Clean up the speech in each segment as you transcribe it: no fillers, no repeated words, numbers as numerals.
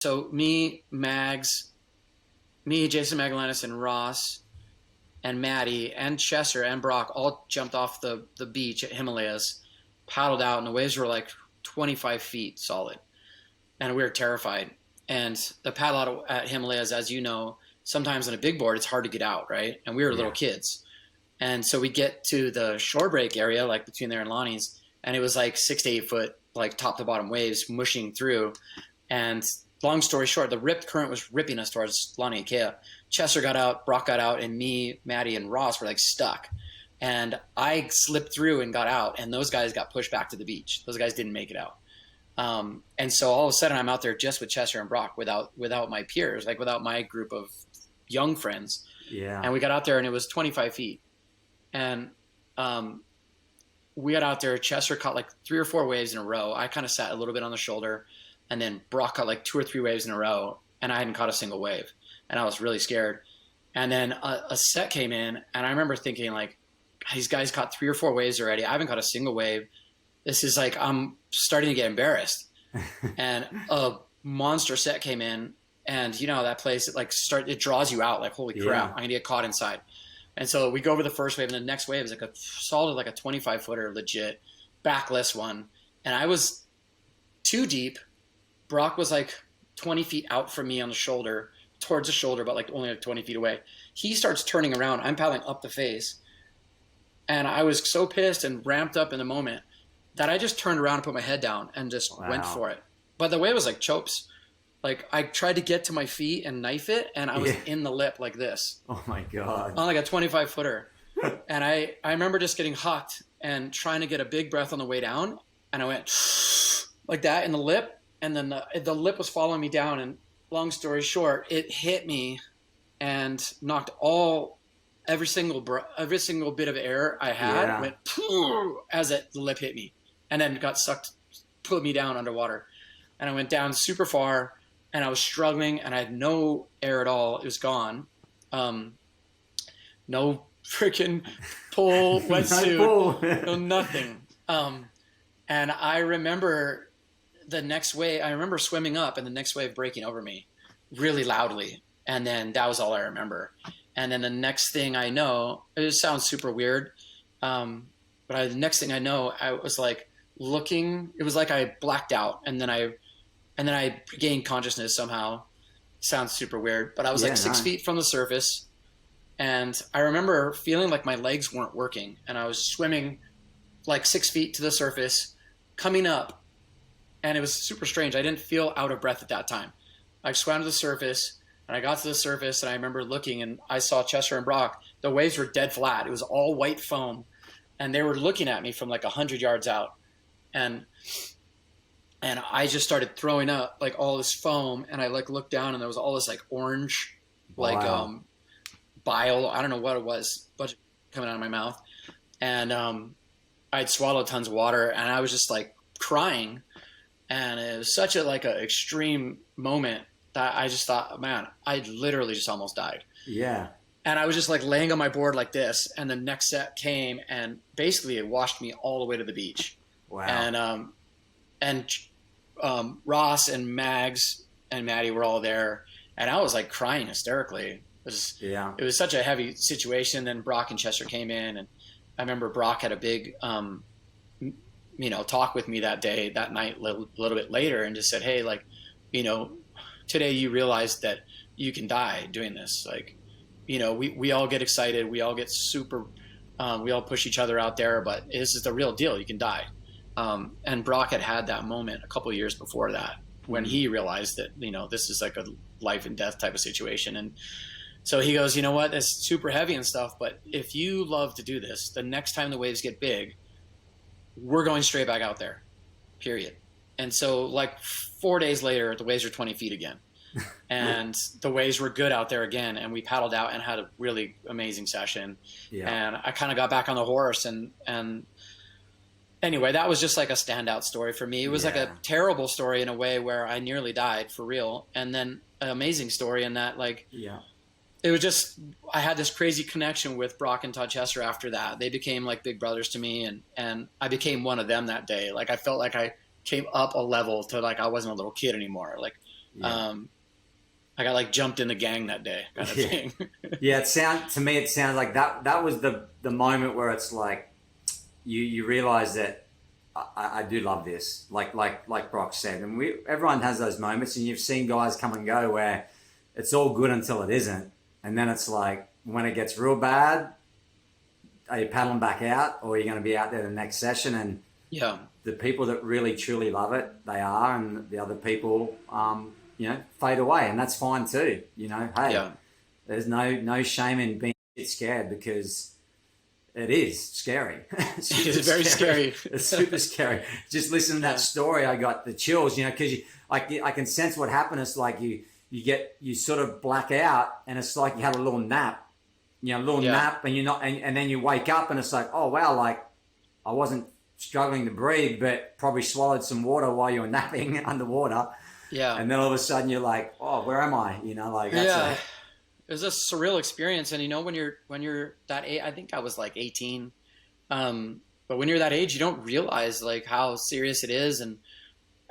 So Jason Magallanes, and Ross and Maddie and Chester and Brock all jumped off the beach at Himalayas, paddled out, and the waves were like 25 feet solid, and we were terrified. And the paddle out at Himalayas, as you know, sometimes on a big board it's hard to get out, right? And we were little kids, and so we get to the shore break area, like between there and Lonnie's, and it was like 6 to 8 foot, like top to bottom waves mushing through. And long story short, the ripped current was ripping us towards Lonnie and Kea. Chester got out, Brock got out, and me, Maddie, and Ross were like stuck. And I slipped through and got out, and those guys got pushed back to the beach. Those guys didn't make it out. And so all of a sudden I'm out there just with Chester and Brock without my peers, like without my group of young friends. Yeah. And we got out there and it was 25 feet. And we got out there. Chester caught like 3 or 4 waves in a row. I kind of sat a little bit on the shoulder, and then Brock caught like 2 or 3 waves in a row, and I hadn't caught a single wave. And I was really scared. And then a set came in, and I remember thinking like, these guys caught 3 or 4 waves already. I haven't caught a single wave. This is like, I'm starting to get embarrassed. And a monster set came in, and you know, that place, it draws you out like, holy crap, I'm going to get caught inside. And so we go over the first wave, and the next wave is like a solid, like a 25 footer, legit backless one. And I was too deep. Brock was like 20 feet out from me on the shoulder, towards the shoulder, but like only like 20 feet away. He starts turning around. I'm paddling up the face. And I was so pissed and ramped up in the moment that I just turned around and put my head down and just went for it. But the wave was like chopes. Like I tried to get to my feet and knife it, and I was in the lip like this. Oh my God. On like a 25 footer. And I remember just getting hucked and trying to get a big breath on the way down. And I went like that in the lip. And then the lip was following me down. And long story short, it hit me and knocked every single bit of air I had went as the lip hit me, and then got sucked, put me down underwater. And I went down super far, and I was struggling, and I had no air at all. It was gone. No freaking pull wetsuit, no nothing. And I remember swimming up and the next wave breaking over me really loudly. And then that was all I remember. And then the next thing I know, it sounds super weird. The next thing I know, I was like looking, it was like I blacked out, and then I regained consciousness somehow. Sounds super weird, but I was like 6 feet from the surface. And I remember feeling like my legs weren't working, and I was swimming like 6 feet to the surface, coming up, and it was super strange. I didn't feel out of breath at that time. I swam to the surface, and I got to the surface, and I remember looking, and I saw Chester and Brock. The waves were dead flat. It was all white foam, and they were looking at me from like 100 yards out. And I just started throwing up like all this foam, and I like looked down, and there was all this like orange, like bile. I don't know what it was, but coming out of my mouth. And I'd swallowed tons of water, and I was just like crying. And it was such a extreme moment that I just thought, man, I literally just almost died. Yeah. And I was just like laying on my board like this, and the next set came, and basically it washed me all the way to the beach. Wow. And Ross and Mags and Maddie were all there, and I was like crying hysterically. It was such a heavy situation. Then Brock and Chester came in, and I remember Brock had a big talk with me that night, a little bit later, and just said, hey, like, today you realized that you can die doing this. Like, we all get excited, we all get super, we all push each other out there, but this is the real deal. You can die. And Brock had that moment a couple of years before that, when he realized that, this is like a life and death type of situation. And so he goes, you know what, it's super heavy and stuff, but if you love to do this, the next time the waves get big, we're going straight back out there, period. And so like 4 days later, the waves are 20 feet again. And the waves were good out there again. And we paddled out and had a really amazing session. Yeah. And I kind of got back on the horse. And anyway, that was just like a standout story for me. It was like a terrible story in a way where I nearly died for real. And then an amazing story in that, it was just, I had this crazy connection with Brock and Todd Chester after that. They became like big brothers to me, and I became one of them that day. Like I felt like I came up a level to like I wasn't a little kid anymore. Like I got like jumped in the gang that day kind of thing. Yeah, to me it sounds like that was the moment where it's like you realize that I do love this. Like Brock said, and everyone has those moments, and you've seen guys come and go where it's all good until it isn't, and then it's like when it gets real bad, are you paddling back out, or are you going to be out there the next session? And the people that really truly love it, they are, and the other people, fade away, and that's fine too. Hey, there's no shame in being scared, because it is scary. It's very scary. It's super scary. Just listen to that story, I got the chills. Because I can sense what happened. It's like you sort of black out, and it's like you had a little nap. Nap, and you're not, and then you wake up, and it's like, oh wow, like I wasn't struggling to breathe, but probably swallowed some water while you were napping underwater. Yeah. And then all of a sudden you're like, oh, where am I? That's it was a surreal experience. And when you're that age, I think I was like 18. But when you're that age, you don't realize like how serious it is and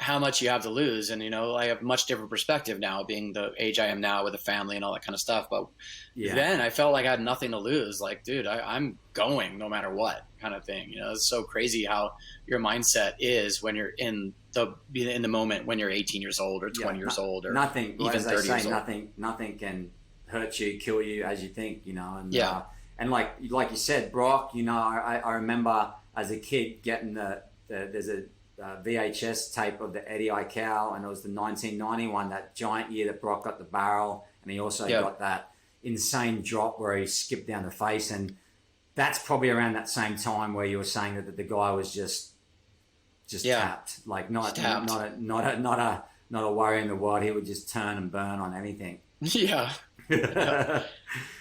how much you have to lose. And, I have much different perspective now, being the age I am now with a family and all that kind of stuff. But then I felt like I had nothing to lose. Like, dude, I'm going no matter what kind of thing. It's so crazy how your mindset is when you're in the moment, when you're 18 years old or 20 years old, or nothing, even 30 years old. Nothing can hurt you, kill you as you think, and like you said, Brock, I remember as a kid getting there's a VHS tape of the Eddie Aikau, and it was the 1991, that giant year that Brock got the barrel, and he also got that insane drop where he skipped down the face, and that's probably around that same time where you were saying that the guy was just tapped, like not a worry in the world. He would just turn and burn on anything. Yeah.